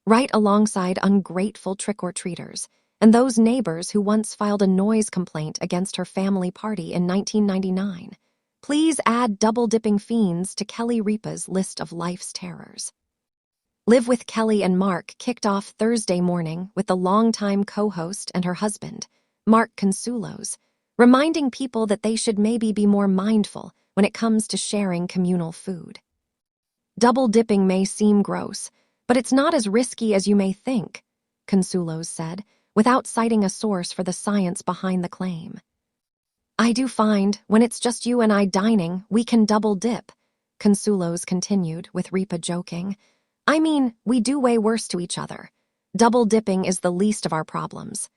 right alongside ungrateful trick-or-treaters and those neighbors who once filed a noise complaint against her family party in 1999. Please add double-dipping fiends to Kelly Ripa's list of life's terrors. Live with Kelly and Mark kicked off Thursday morning with the longtime co-host and her husband, Mark Consuelos, reminding people that they should maybe be more mindful when it comes to sharing communal food. Double dipping may seem gross, but it's not as risky as you may think, Consuelos said, without citing a source for the science behind the claim. I do find, when it's just you and I dining, we can double dip, Consuelos continued, with Ripa joking. I mean, we do way worse to each other. Double dipping is the least of our problems.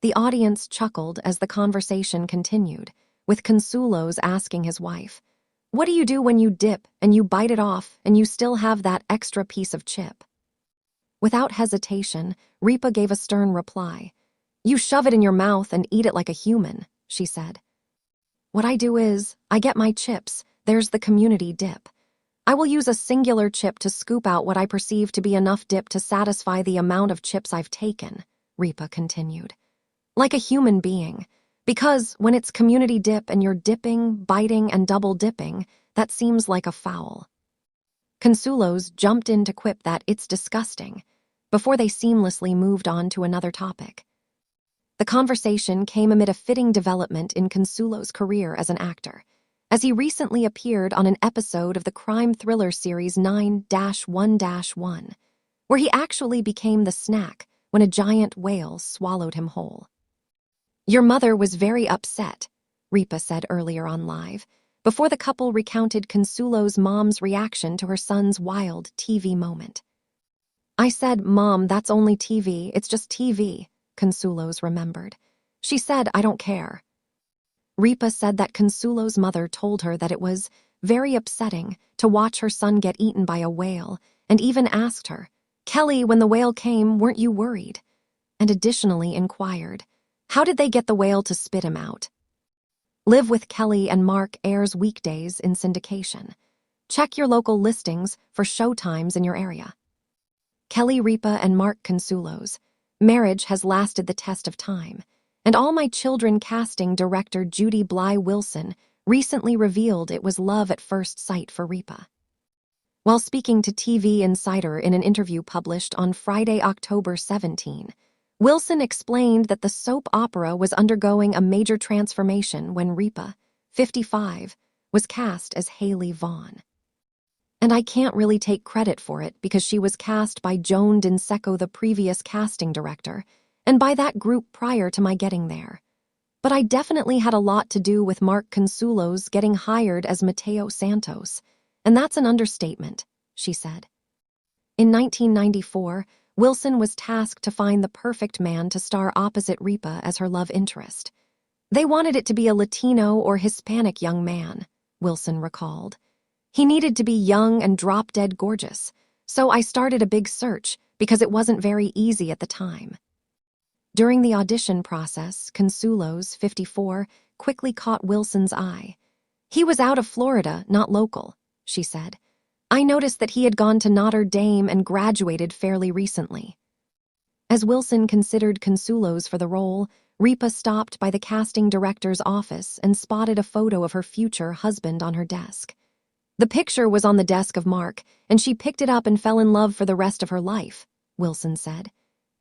The audience chuckled as the conversation continued, with Consuelos asking his wife, "What do you do when you dip and you bite it off and you still have that extra piece of chip?" Without hesitation, Ripa gave a stern reply. "You shove it in your mouth and eat it like a human," she said. "What I do is, I get my chips, there's the community dip. I will use a singular chip to scoop out what I perceive to be enough dip to satisfy the amount of chips I've taken," Ripa continued. "Like a human being. Because when it's community dip and you're dipping, biting, and double dipping, that seems like a foul." Consuelos jumped in to quip that it's disgusting, before they seamlessly moved on to another topic. The conversation came amid a fitting development in Consuelos' career as an actor, as he recently appeared on an episode of the crime thriller series 9-1-1, where he actually became the snack when a giant whale swallowed him whole. "Your mother was very upset," Ripa said earlier on Live, before the couple recounted Consuelos' mom's reaction to her son's wild TV moment. "I said, 'Mom, that's only TV, it's just TV,'" Consuelos remembered. "She said, 'I don't care.'" Ripa said that Consuelos' mother told her that it was very upsetting to watch her son get eaten by a whale, and even asked her, "Kelly, when the whale came, weren't you worried?" And additionally inquired, "How did they get the whale to spit him out?" Live with Kelly and Mark airs weekdays in syndication. Check your local listings for showtimes in your area. Kelly Ripa and Mark Consuelos. Marriage has lasted the test of time, and All My Children casting director Judy Bly Wilson recently revealed it was love at first sight for Ripa. While speaking to TV Insider in an interview published on Friday, October 17, Wilson explained that the soap opera was undergoing a major transformation when Ripa, 55, was cast as Haley Vaughn. "And I can't really take credit for it because she was cast by Joan Dinseco, the previous casting director, and by that group prior to my getting there. But I definitely had a lot to do with Mark Consuelos getting hired as Mateo Santos, and that's an understatement," she said. In 1994, Wilson was tasked to find the perfect man to star opposite Ripa as her love interest. "They wanted it to be a Latino or Hispanic young man," Wilson recalled. "He needed to be young and drop-dead gorgeous, so I started a big search because it wasn't very easy at the time." During the audition process, Consuelos, 54, quickly caught Wilson's eye. "He was out of Florida, not local," she said. "I noticed that he had gone to Notre Dame and graduated fairly recently." As Wilson considered Consuelos for the role, Ripa stopped by the casting director's office and spotted a photo of her future husband on her desk. "The picture was on the desk of Mark, and she picked it up and fell in love for the rest of her life," Wilson said.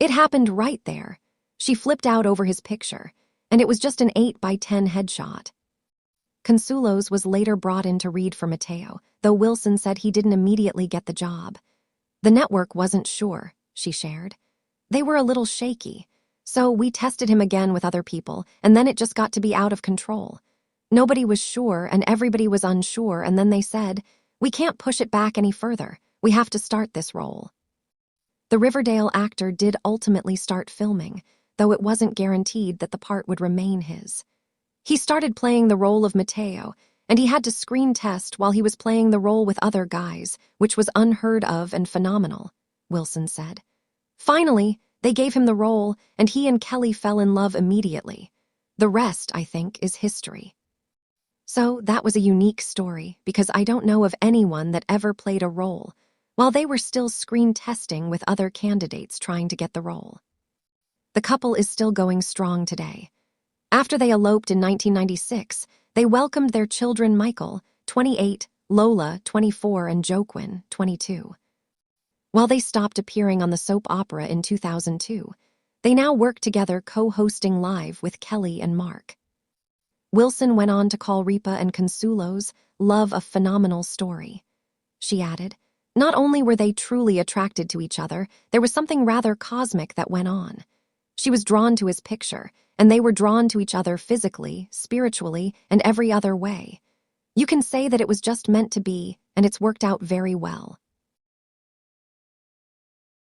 "It happened right there. She flipped out over his picture, and it was just an 8x10 headshot." Consuelos was later brought in to read for Mateo, though Wilson said he didn't immediately get the job. "The network wasn't sure," she shared. "They were a little shaky, so we tested him again with other people, and then it just got to be out of control. Nobody was sure and everybody was unsure, and then they said, 'We can't push it back any further. We have to start this role.'" The Riverdale actor did ultimately start filming, though it wasn't guaranteed that the part would remain his. He started playing the role of Mateo, and he had to screen test while he was playing the role with other guys, which was unheard of and phenomenal, Wilson said. "Finally, they gave him the role, and he and Kelly fell in love immediately. The rest, I think, is history." So that was a unique story because I don't know of anyone that ever played a role, while they were still screen testing with other candidates trying to get the role. The couple is still going strong today. After they eloped in 1996, they welcomed their children Michael, 28, Lola, 24, and Joaquin, 22. While they stopped appearing on the soap opera in 2002, they now work together co-hosting Live with Kelly and Mark. Wilson went on to call Ripa and Consuelos' love a phenomenal story. She added, "Not only were they truly attracted to each other, there was something rather cosmic that went on. She was drawn to his picture, and they were drawn to each other physically, spiritually, and every other way. You can say that it was just meant to be, and it's worked out very well."